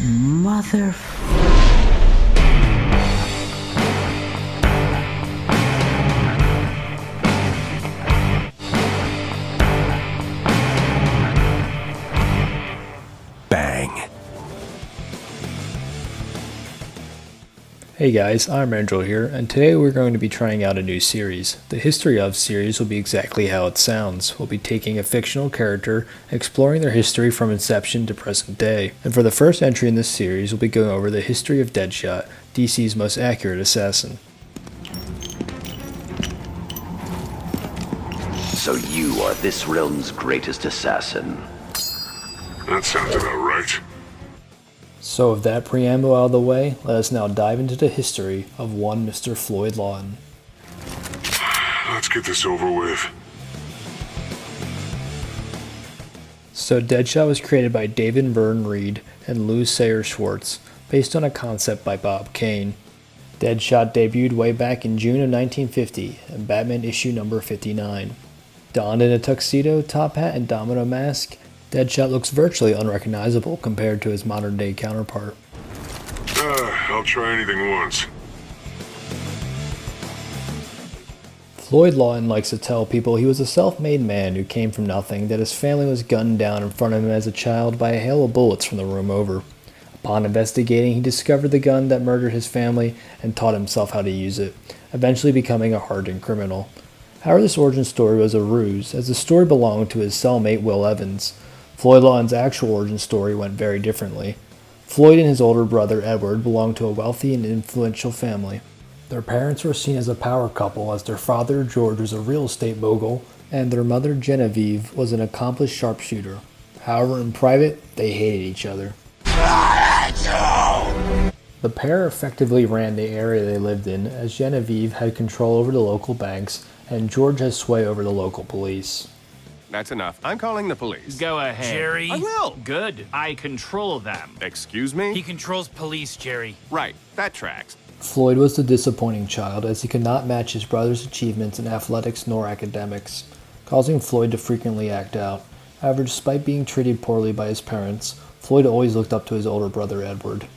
Mother... Bang. Hey guys, I'm Andrew here, and today we're going to be trying out a new series. The History of series will be exactly how it sounds. We'll be taking a fictional character, exploring their history from inception to present day. And for the first entry in this series, we'll be going over the history of Deadshot, DC's most accurate assassin. So you are this realm's greatest assassin. That sounds about right. So with that preamble out of the way, let us now dive into the history of one Mr. Floyd Lawton. Let's get this over with. So Deadshot was created by David Vern Reed and Lou Sayer Schwartz, based on a concept by Bob Kane. Deadshot debuted way back in June of 1950 in Batman issue number 59. Donned in a tuxedo, top hat, and domino mask, Deadshot looks virtually unrecognizable compared to his modern-day counterpart. I'll try anything once. Floyd Lawton likes to tell people he was a self-made man who came from nothing, that his family was gunned down in front of him as a child by a hail of bullets from the room over. Upon investigating, he discovered the gun that murdered his family and taught himself how to use it, eventually becoming a hardened criminal. However, this origin story was a ruse, as the story belonged to his cellmate Will Evans. Floyd Lawton's actual origin story went very differently. Floyd and his older brother Edward belonged to a wealthy and influential family. Their parents were seen as a power couple, as their father George was a real estate mogul and their mother Genevieve was an accomplished sharpshooter. However, in private, they hated each other. The pair effectively ran the area they lived in, as Genevieve had control over the local banks and George had sway over the local police. That's enough. I'm calling the police. Go ahead. Jerry. I will. Good. I control them. Excuse me? He controls police, Jerry. Right, that tracks. Floyd was the disappointing child, as he could not match his brother's achievements in athletics nor academics, causing Floyd to frequently act out. However, despite being treated poorly by his parents, Floyd always looked up to his older brother Edward.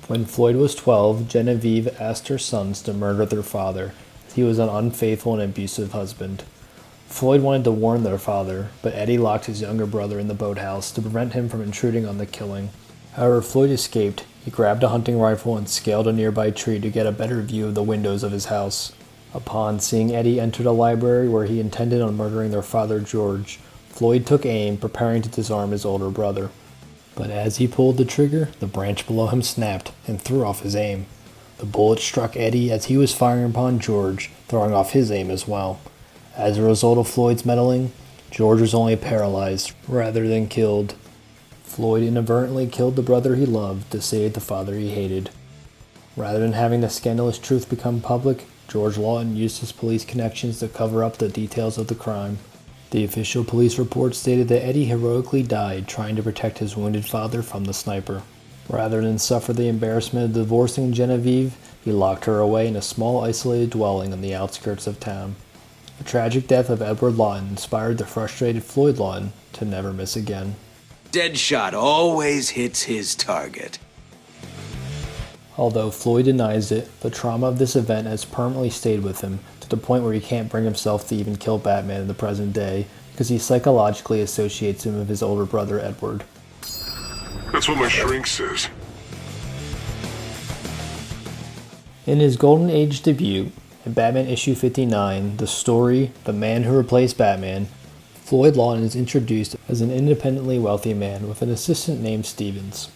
When Floyd was 12, Genevieve asked her sons to murder their father, as he was an unfaithful and abusive husband. Floyd wanted to warn their father, but Eddie locked his younger brother in the boathouse to prevent him from intruding on the killing. However, Floyd escaped. He grabbed a hunting rifle and scaled a nearby tree to get a better view of the windows of his house. Upon seeing Eddie enter the library where he intended on murdering their father George, Floyd took aim, preparing to disarm his older brother. But as he pulled the trigger, the branch below him snapped and threw off his aim. The bullet struck Eddie as he was firing upon George, throwing off his aim as well. As a result of Floyd's meddling, George was only paralyzed rather than killed. Floyd inadvertently killed the brother he loved to save the father he hated. Rather than having the scandalous truth become public, George Lawton used his police connections to cover up the details of the crime. The official police report stated that Eddie heroically died trying to protect his wounded father from the sniper. Rather than suffer the embarrassment of divorcing Genevieve, he locked her away in a small isolated dwelling on the outskirts of town. The tragic death of Edward Lawton inspired the frustrated Floyd Lawton to never miss again. Deadshot always hits his target. Although Floyd denies it, the trauma of this event has permanently stayed with him, to the point where he can't bring himself to even kill Batman in the present day, because he psychologically associates him with his older brother Edward. That's what my shrink says. In his Golden Age debut, in Batman issue 59, the story, The Man Who Replaced Batman, Floyd Lawton is introduced as an independently wealthy man with an assistant named Stevens.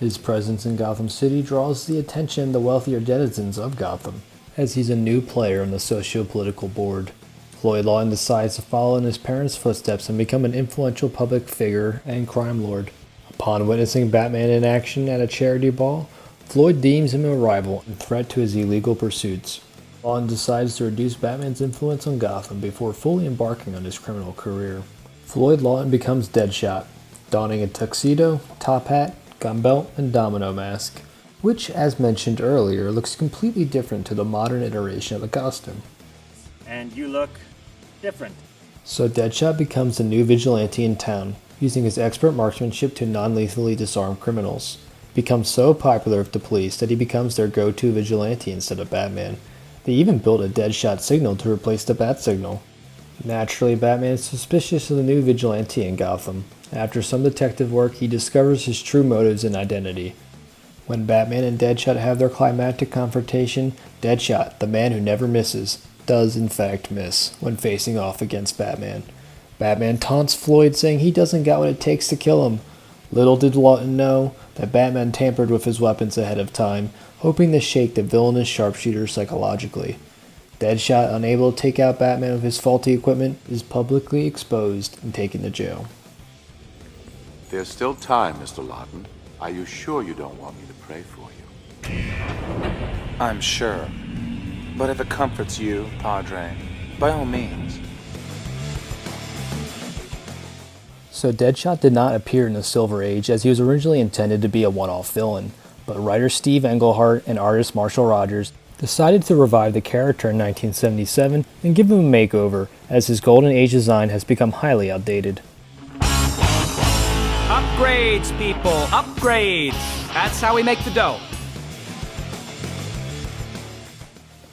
His presence in Gotham City draws the attention of the wealthier denizens of Gotham, as he's a new player on the socio-political board. Floyd Lawton decides to follow in his parents' footsteps and become an influential public figure and crime lord. Upon witnessing Batman in action at a charity ball, Floyd deems him a rival and threat to his illegal pursuits. Lawton decides to reduce Batman's influence on Gotham before fully embarking on his criminal career. Floyd Lawton becomes Deadshot, donning a tuxedo, top hat, gun belt, and domino mask, which, as mentioned earlier, looks completely different to the modern iteration of the costume. And you look different. So Deadshot becomes the new vigilante in town, using his expert marksmanship to non-lethally disarm criminals. He becomes so popular with the police that he becomes their go-to vigilante instead of Batman. They even built a Deadshot signal to replace the Bat signal. Naturally, Batman is suspicious of the new vigilante in Gotham. After some detective work, he discovers his true motives and identity. When Batman and Deadshot have their climactic confrontation, Deadshot, the man who never misses, does in fact miss when facing off against Batman. Batman taunts Floyd, saying he doesn't got what it takes to kill him. Little did Lawton know that Batman tampered with his weapons ahead of time, hoping to shake the villainous sharpshooter psychologically. Deadshot, unable to take out Batman with his faulty equipment, is publicly exposed and taken to jail. There's still time, Mr. Lawton. Are you sure you don't want me to pray for you? I'm sure. But if it comforts you, Padre, by all means. So Deadshot did not appear in the Silver Age, as he was originally intended to be a one-off villain, but writer Steve Englehart and artist Marshall Rogers decided to revive the character in 1977 and give him a makeover, as his Golden Age design has become highly outdated. Upgrades, people, upgrades. That's how we make the dough.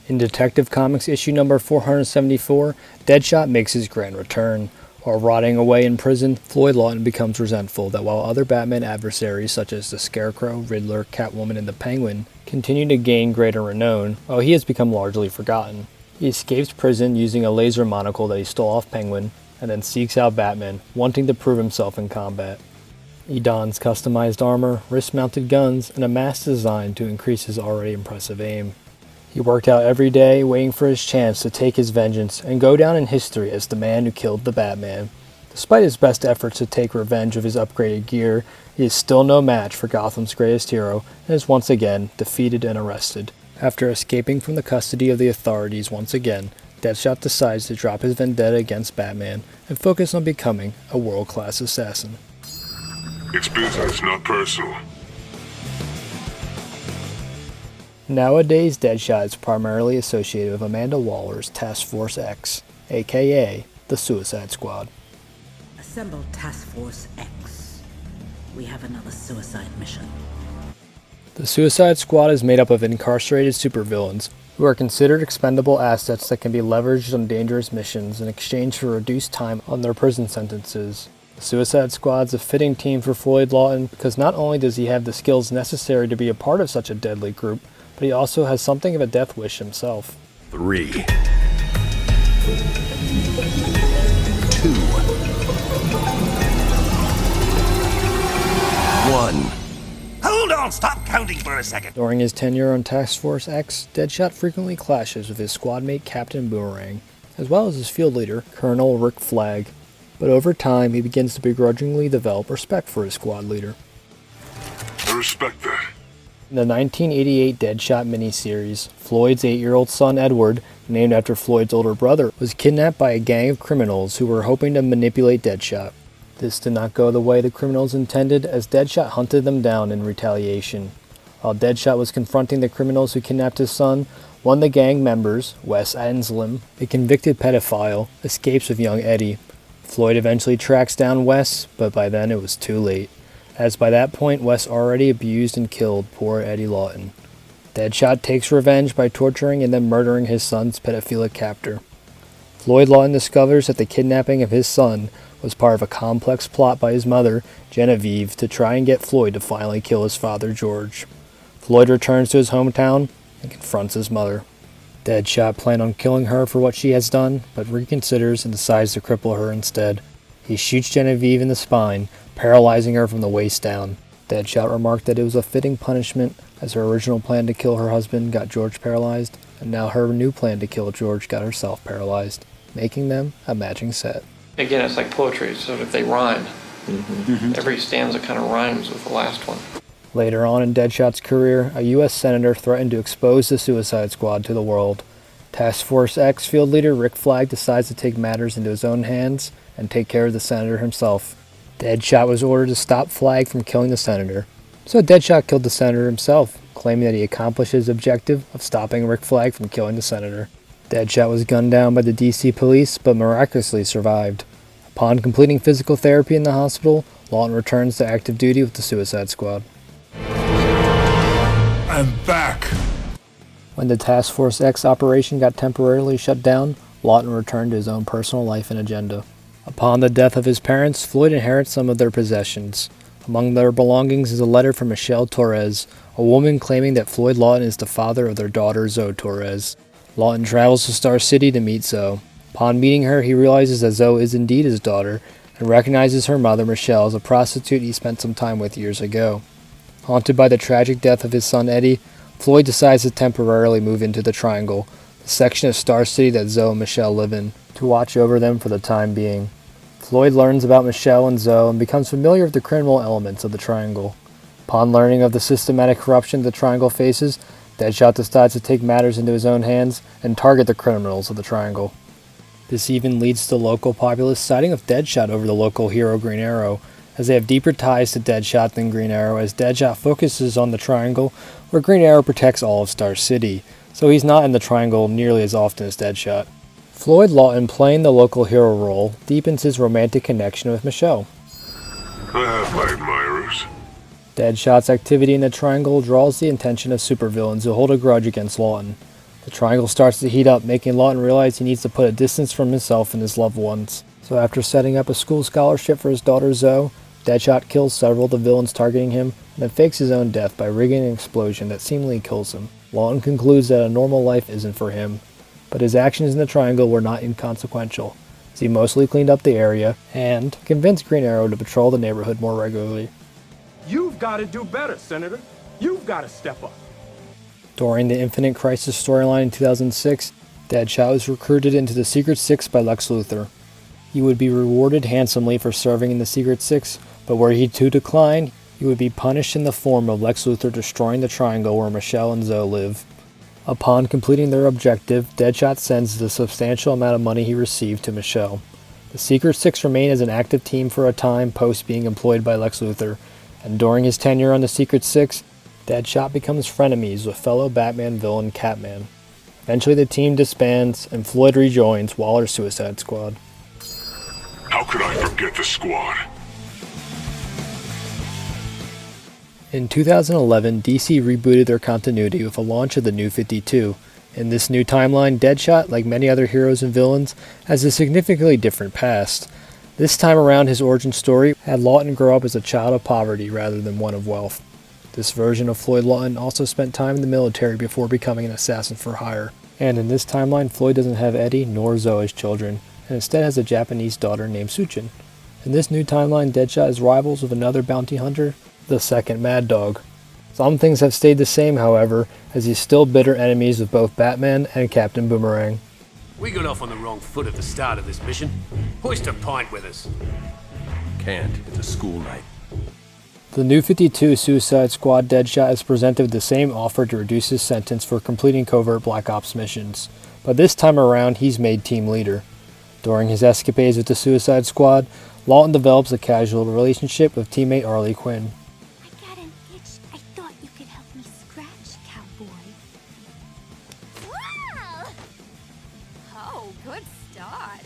In Detective Comics issue number 474, Deadshot makes his grand return. While rotting away in prison, Floyd Lawton becomes resentful that while other Batman adversaries such as the Scarecrow, Riddler, Catwoman, and the Penguin continue to gain greater renown, while he has become largely forgotten. He escapes prison using a laser monocle that he stole off Penguin, and then seeks out Batman, wanting to prove himself in combat. He dons customized armor, wrist-mounted guns, and a mask designed to increase his already impressive aim. He worked out every day, waiting for his chance to take his vengeance and go down in history as the man who killed the Batman. Despite his best efforts to take revenge of his upgraded gear, he is still no match for Gotham's greatest hero and is once again defeated and arrested. After escaping from the custody of the authorities once again, Deadshot decides to drop his vendetta against Batman and focus on becoming a world-class assassin. It's business, not personal. Nowadays, Deadshot is primarily associated with Amanda Waller's Task Force X, aka the Suicide Squad. Assemble Task Force X. We have another suicide mission. The Suicide Squad is made up of incarcerated supervillains who are considered expendable assets that can be leveraged on dangerous missions in exchange for reduced time on their prison sentences. The Suicide Squad's a fitting team for Floyd Lawton because not only does he have the skills necessary to be a part of such a deadly group, but he also has something of a death wish himself. 3, 2, 1. Hold on, stop counting for a second. During his tenure on Task Force X, Deadshot frequently clashes with his squad mate Captain Boomerang, as well as his field leader, Colonel Rick Flag. But over time, he begins to begrudgingly develop respect for his squad leader. I respect that. In the 1988 Deadshot miniseries, Floyd's 8-year-old son Edward, named after Floyd's older brother, was kidnapped by a gang of criminals who were hoping to manipulate Deadshot. This did not go the way the criminals intended, as Deadshot hunted them down in retaliation. While Deadshot was confronting the criminals who kidnapped his son, one of the gang members, Wes Anslem, a convicted pedophile, escapes with young Eddie. Floyd eventually tracks down Wes, but by then it was too late, as by that point Wes already abused and killed poor Eddie Lawton. Deadshot takes revenge by torturing and then murdering his son's pedophilic captor. Floyd Lawton discovers that the kidnapping of his son was part of a complex plot by his mother, Genevieve, to try and get Floyd to finally kill his father, George. Floyd returns to his hometown and confronts his mother. Deadshot planned on killing her for what she has done, but reconsiders and decides to cripple her instead. He shoots Genevieve in the spine, paralyzing her from the waist down. Deadshot remarked that it was a fitting punishment, as her original plan to kill her husband got George paralyzed, and now her new plan to kill George got herself paralyzed, making them a matching set. Again, it's like poetry, so if they rhyme, every stanza kind of rhymes with the last one. Later on in Deadshot's career, a U.S. Senator threatened to expose the Suicide Squad to the world. Task Force X field leader Rick Flag decides to take matters into his own hands and take care of the senator himself. Deadshot was ordered to stop Flag from killing the senator. So Deadshot killed the senator himself, claiming that he accomplished his objective of stopping Rick Flag from killing the senator. Deadshot was gunned down by the DC police, but miraculously survived. Upon completing physical therapy in the hospital, Lawton returns to active duty with the Suicide Squad. I'm back. When the Task Force X operation got temporarily shut down, Lawton returned to his own personal life and agenda. Upon the death of his parents, Floyd inherits some of their possessions. Among their belongings is a letter from Michelle Torres, a woman claiming that Floyd Lawton is the father of their daughter Zoe Torres. Lawton travels to Star City to meet Zoe. Upon meeting her, he realizes that Zoe is indeed his daughter, and recognizes her mother Michelle as a prostitute he spent some time with years ago. Haunted by the tragic death of his son Eddie, Floyd decides to temporarily move into the Triangle, the section of Star City that Zoe and Michelle live in, to watch over them for the time being. Floyd learns about Michelle and Zoe and becomes familiar with the criminal elements of the Triangle. Upon learning of the systematic corruption the Triangle faces, Deadshot decides to take matters into his own hands and target the criminals of the Triangle. This even leads to the local populace siding with Deadshot over the local hero Green Arrow, as they have deeper ties to Deadshot than Green Arrow, as Deadshot focuses on the Triangle, where Green Arrow protects all of Star City, so he's not in the Triangle nearly as often as Deadshot. Floyd Lawton, playing the local hero role, deepens his romantic connection with Michelle. I have my admirers. Deadshot's activity in the Triangle draws the attention of supervillains who hold a grudge against Lawton. The Triangle starts to heat up, making Lawton realize he needs to put a distance from himself and his loved ones. So after setting up a school scholarship for his daughter Zoe, Deadshot kills several of the villains targeting him, and then fakes his own death by rigging an explosion that seemingly kills him. Lawton concludes that a normal life isn't for him, but his actions in the Triangle were not inconsequential, as he mostly cleaned up the area and convinced Green Arrow to patrol the neighborhood more regularly. You've got to do better, Senator. You've got to step up. During the Infinite Crisis storyline in 2006, Deadshot was recruited into the Secret Six by Lex Luthor. He would be rewarded handsomely for serving in the Secret Six, but were he to decline, he would be punished in the form of Lex Luthor destroying the Triangle where Michelle and Zoe live. Upon completing their objective, Deadshot sends the substantial amount of money he received to Michelle. The Secret Six remain as an active team for a time post being employed by Lex Luthor, and during his tenure on the Secret Six, Deadshot becomes frenemies with fellow Batman villain Catman. Eventually the team disbands, and Floyd rejoins Waller's Suicide Squad. How could I forget the squad? In 2011, DC rebooted their continuity with the launch of the New 52. In this new timeline, Deadshot, like many other heroes and villains, has a significantly different past. This time around, his origin story had Lawton grow up as a child of poverty rather than one of wealth. This version of Floyd Lawton also spent time in the military before becoming an assassin for hire. And in this timeline, Floyd doesn't have Eddie nor Zoe as children, and instead has a Japanese daughter named Suchin. In this new timeline, Deadshot is rivals with another bounty hunter, the second Mad Dog. Some things have stayed the same, however, as he's still bitter enemies with both Batman and Captain Boomerang. We got off on the wrong foot at the start of this mission. Hoist a pint with us. Can't. It's a school night. The New 52 Suicide Squad Deadshot is presented with the same offer to reduce his sentence for completing covert Black Ops missions, but this time around he's made team leader. During his escapades with the Suicide Squad, Lawton develops a casual relationship with teammate Harley Quinn. I got an itch. I thought you could help me scratch, cowboy. Wow! Oh, good start.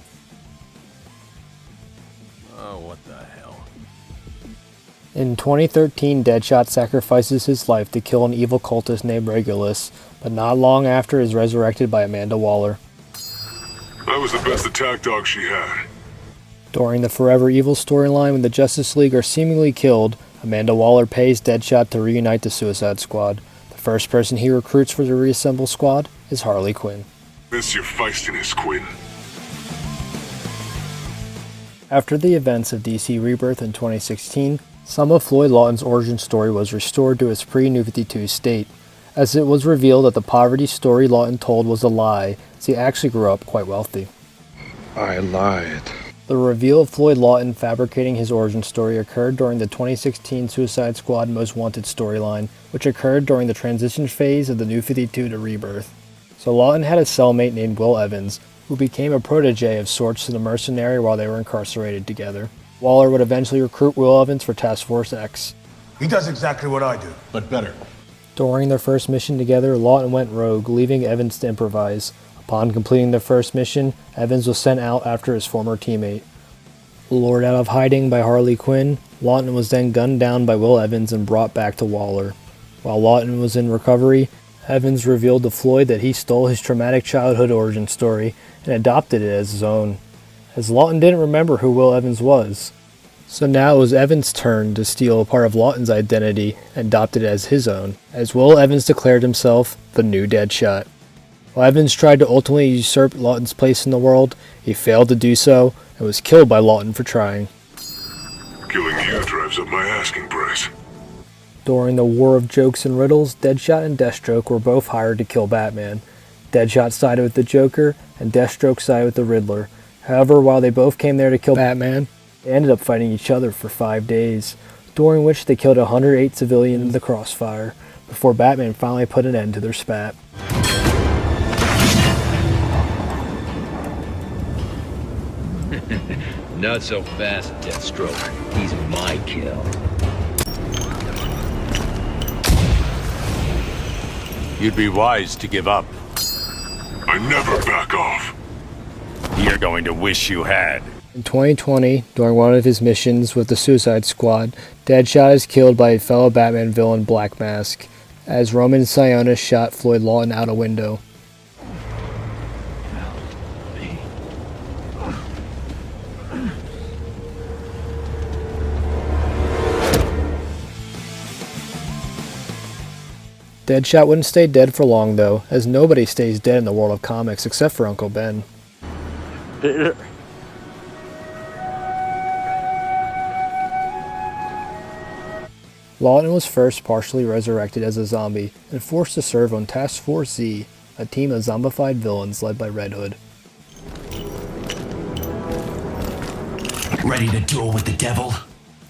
Oh, what the hell? In 2013, Deadshot sacrifices his life to kill an evil cultist named Regulus, but not long after is resurrected by Amanda Waller. I was the best attack dog she had. During the Forever Evil storyline, when the Justice League are seemingly killed, Amanda Waller pays Deadshot to reunite the Suicide Squad. The first person he recruits for the reassembled squad is Harley Quinn. Miss your feistiness, Quinn. After the events of DC Rebirth in 2016, some of Floyd Lawton's origin story was restored to its pre-New 52 state, as it was revealed that the poverty story Lawton told was a lie, as he actually grew up quite wealthy. I lied. The reveal of Floyd Lawton fabricating his origin story occurred during the 2016 Suicide Squad Most Wanted storyline, which occurred during the transition phase of the New 52 to Rebirth. So Lawton had a cellmate named Will Evans, who became a protege of sorts to the mercenary while they were incarcerated together. Waller would eventually recruit Will Evans for Task Force X. He does exactly what I do, but better. During their first mission together, Lawton went rogue, leaving Evans to improvise. Upon completing their first mission, Evans was sent out after his former teammate. Lured out of hiding by Harley Quinn, Lawton was then gunned down by Will Evans and brought back to Waller. While Lawton was in recovery, Evans revealed to Floyd that he stole his traumatic childhood origin story and adopted it as his own, as Lawton didn't remember who Will Evans was. So now it was Evans' turn to steal a part of Lawton's identity and adopt it as his own, as Will Evans declared himself the new Deadshot. While Evans tried to ultimately usurp Lawton's place in the world, he failed to do so and was killed by Lawton for trying. Killing you drives up my asking price. During the War of Jokes and Riddles, Deadshot and Deathstroke were both hired to kill Batman. Deadshot sided with the Joker, and Deathstroke sided with the Riddler. However, while they both came there to kill Batman, they ended up fighting each other for 5 days, during which they killed 108 civilians in the crossfire, before Batman finally put an end to their spat. Not so fast, Deathstroke. He's my kill. You'd be wise to give up. I never back off. You're going to wish you had. In 2020, during one of his missions with the Suicide Squad, Deadshot is killed by a fellow Batman villain, Black Mask, as Roman Sionis shot Floyd Lawton out a window. Deadshot wouldn't stay dead for long though, as nobody stays dead in the world of comics except for Uncle Ben. Lawton was first partially resurrected as a zombie and forced to serve on Task Force Z, a team of zombified villains led by Red Hood. Ready to duel with the devil?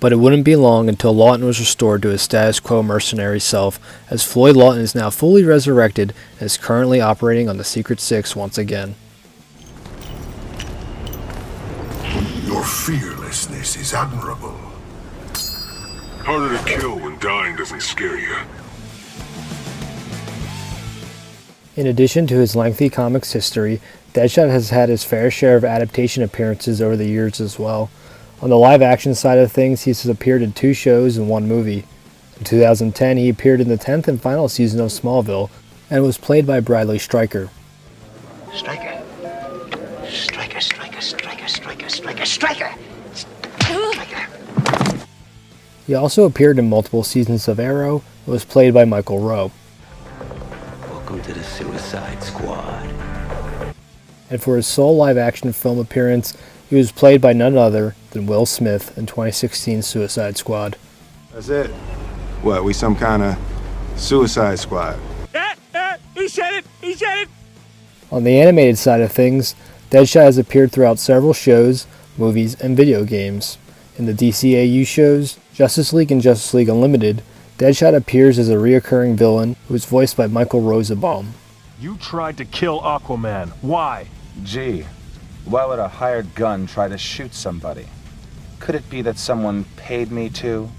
But it wouldn't be long until Lawton was restored to his status quo mercenary self, as Floyd Lawton is now fully resurrected and is currently operating on the Secret Six once again. Your fearlessness is admirable. Harder to kill when dying doesn't scare you. In addition to his lengthy comics history, Deadshot has had his fair share of adaptation appearances over the years as well. On the live-action side of things, he has appeared in 2 shows and 1 movie. In 2010, he appeared in the 10th and final season of Smallville, and was played by Bradley Stryker. Striker. Striker, striker, striker, striker, striker, striker! Striker! He also appeared in multiple seasons of Arrow, and was played by Michael Rowe. Welcome to the Suicide Squad. And for his sole live-action film appearance, he was played by none other than Will Smith in 2016's Suicide Squad. That's it. What, we some kind of Suicide Squad? He said it! He said it! On the animated side of things, Deadshot has appeared throughout several shows, movies, and video games. In the DCAU shows, Justice League and Justice League Unlimited, Deadshot appears as a reoccurring villain who is voiced by Michael Rosenbaum. You tried to kill Aquaman. Why? Gee, why would a hired gun try to shoot somebody? Could it be that someone paid me to?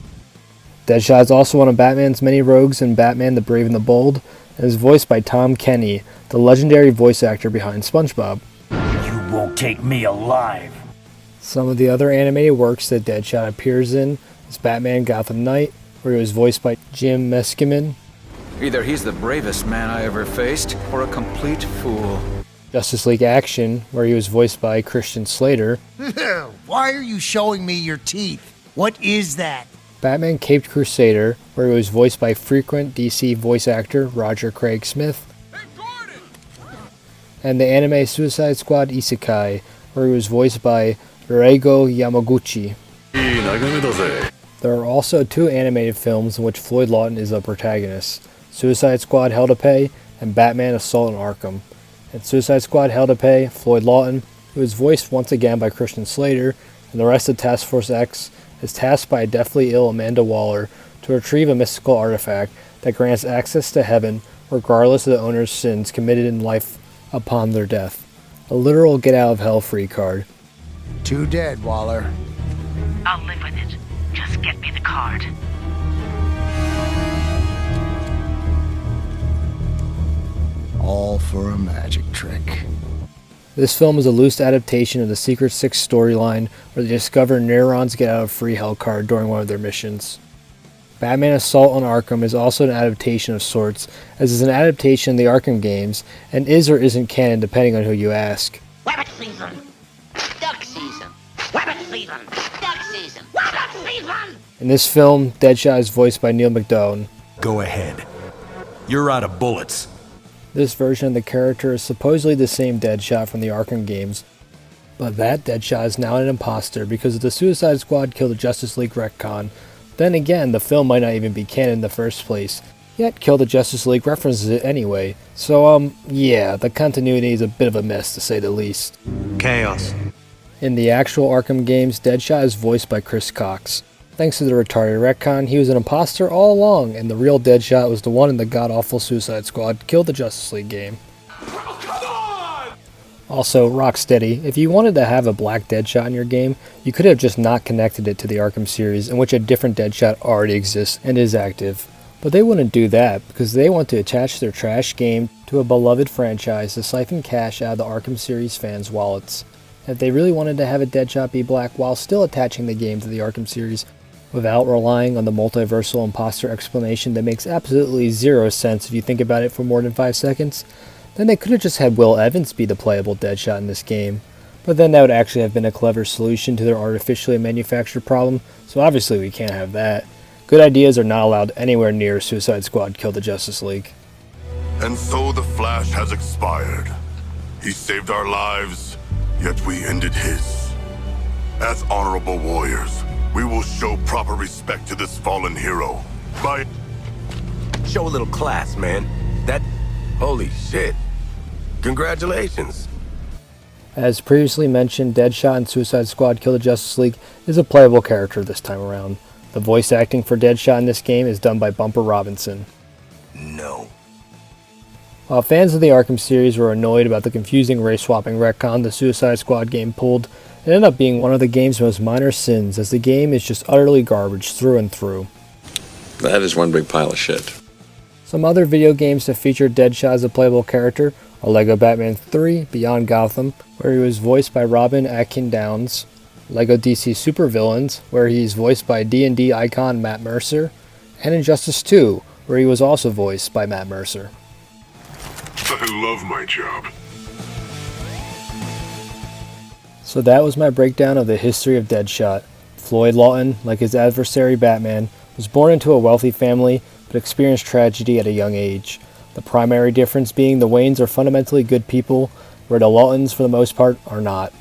Deadshot is also one of Batman's many rogues in Batman the Brave and the Bold, and is voiced by Tom Kenny, the legendary voice actor behind SpongeBob. You won't take me alive. Some of the other animated works that Deadshot appears in is Batman Gotham Knight, where he was voiced by Jim Meskimen. Either he's the bravest man I ever faced, or a complete fool. Justice League Action, where he was voiced by Christian Slater. Why are you showing me your teeth? What is that? Batman Caped Crusader, where he was voiced by frequent DC voice actor Roger Craig Smith. And the anime Suicide Squad Isekai, where he was voiced by Reigo Yamaguchi. There are also 2 animated films in which Floyd Lawton is a protagonist: Suicide Squad Hell to Pay and Batman Assault on Arkham. In Suicide Squad Hell to Pay, Floyd Lawton, who is voiced once again by Christian Slater, and the rest of Task Force X, is tasked by a deathly ill Amanda Waller to retrieve a mystical artifact that grants access to heaven regardless of the owner's sins committed in life upon their death. A literal get-out-of-hell free card. 2 dead, Waller. I'll live with it. Just get me the card. All for a magic trick. This film is a loose adaptation of the Secret Six storyline where they discover Neurons get out of free hell card during one of their missions. Batman Assault on Arkham is also an adaptation of sorts, as is an adaptation of the Arkham games, and is or isn't canon depending on who you ask. Rabbit season! Duck season! Rabbit season! Duck season! Rabbit season! In this film, Deadshot is voiced by Neil McDonough. Go ahead. You're out of bullets. This version of the character is supposedly the same Deadshot from the Arkham games, but that Deadshot is now an imposter because of the Suicide Squad Kill the Justice League retcon. Then again, the film might not even be canon in the first place, yet Kill the Justice League references it anyway. So yeah, the continuity is a bit of a mess to say the least. Chaos. In the actual Arkham games, Deadshot is voiced by Chris Cox. Thanks to the retarded retcon, he was an imposter all along, and the real Deadshot was the one in the god-awful Suicide Squad Kill the Justice League game. Also, Rocksteady, if you wanted to have a black Deadshot in your game, you could have just not connected it to the Arkham series, in which a different Deadshot already exists and is active. But they wouldn't do that, because they want to attach their trash game to a beloved franchise to siphon cash out of the Arkham series fans' wallets. If they really wanted to have a Deadshot be black while still attaching the game to the Arkham series, without relying on the multiversal imposter explanation that makes absolutely zero sense if you think about it for more than 5 seconds, then they could have just had Will Evans be the playable Deadshot in this game. But then that would actually have been a clever solution to their artificially manufactured problem, so obviously we can't have that. Good ideas are not allowed anywhere near Suicide Squad Kill the Justice League. And so the Flash has expired. He saved our lives, yet we ended his. As honorable warriors, we will show proper respect to this fallen hero by... Show a little class, man. Holy shit. Congratulations. As previously mentioned, Deadshot in Suicide Squad Kill the Justice League is a playable character this time around. The voice acting for Deadshot in this game is done by Bumper Robinson. No. While fans of the Arkham series were annoyed about the confusing race-swapping retcon the Suicide Squad game pulled, it ended up being one of the game's most minor sins, as the game is just utterly garbage through and through. That is one big pile of shit. Some other video games that feature Deadshot as a playable character are LEGO Batman 3 Beyond Gotham, where he was voiced by Robin Atkin Downes, LEGO DC Supervillains, where he is voiced by D&D icon Matt Mercer, and Injustice 2, where he was also voiced by Matt Mercer. I love my job. So that was my breakdown of the history of Deadshot. Floyd Lawton, like his adversary Batman, was born into a wealthy family, but experienced tragedy at a young age. The primary difference being the Waynes are fundamentally good people, where the Lawtons, for the most part, are not.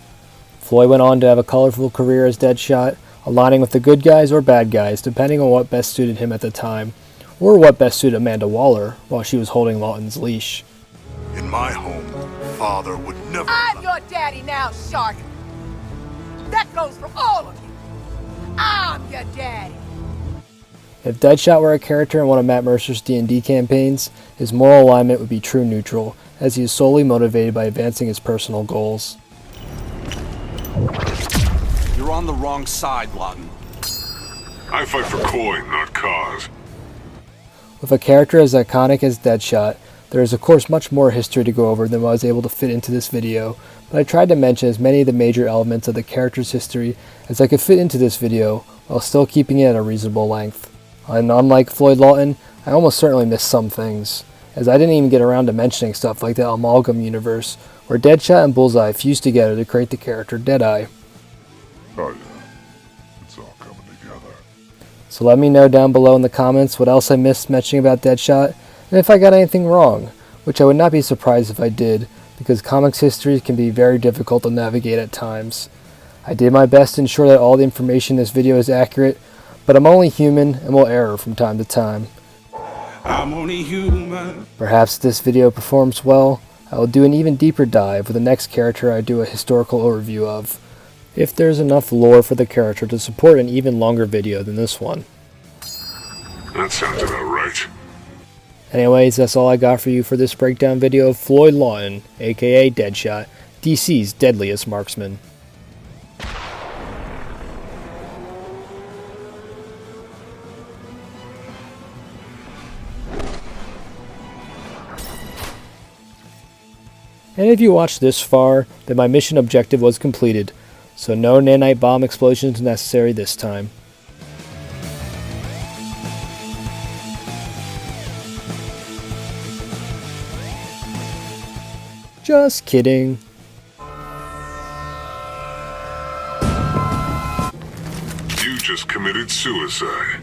Floyd went on to have a colorful career as Deadshot, aligning with the good guys or bad guys, depending on what best suited him at the time, or what best suited Amanda Waller while she was holding Lawton's leash. In my home, father would never... I'm your daddy now, Shark. That goes for all of you. I'm your daddy. If Deadshot were a character in one of Matt Mercer's D&D campaigns, his moral alignment would be true neutral, as he is solely motivated by advancing his personal goals. You're on the wrong side, Lawton. I fight for coin, not cause. With a character as iconic as Deadshot, there is of course much more history to go over than what I was able to fit into this video, but I tried to mention as many of the major elements of the character's history as I could fit into this video, while still keeping it at a reasonable length. And unlike Floyd Lawton, I almost certainly missed some things, as I didn't even get around to mentioning stuff like the Amalgam universe, where Deadshot and Bullseye fused together to create the character Deadeye. Oh yeah, it's all coming together. So let me know down below in the comments what else I missed mentioning about Deadshot, and if I got anything wrong, which I would not be surprised if I did, because comics history can be very difficult to navigate at times. I did my best to ensure that all the information in this video is accurate, but I'm only human and will err from time to time. I'm only human. Perhaps this video performs well, I will do an even deeper dive with the next character I do a historical overview of, if there's enough lore for the character to support an even longer video than this one. That sounds about right. Anyways, that's all I got for you for this breakdown video of Floyd Lawton, aka Deadshot, DC's deadliest marksman. And if you watched this far, then my mission objective was completed, so no nanite bomb explosions necessary this time. Just kidding. You just committed suicide.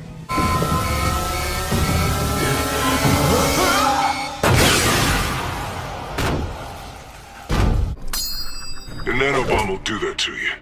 The nanobomb will do that to you.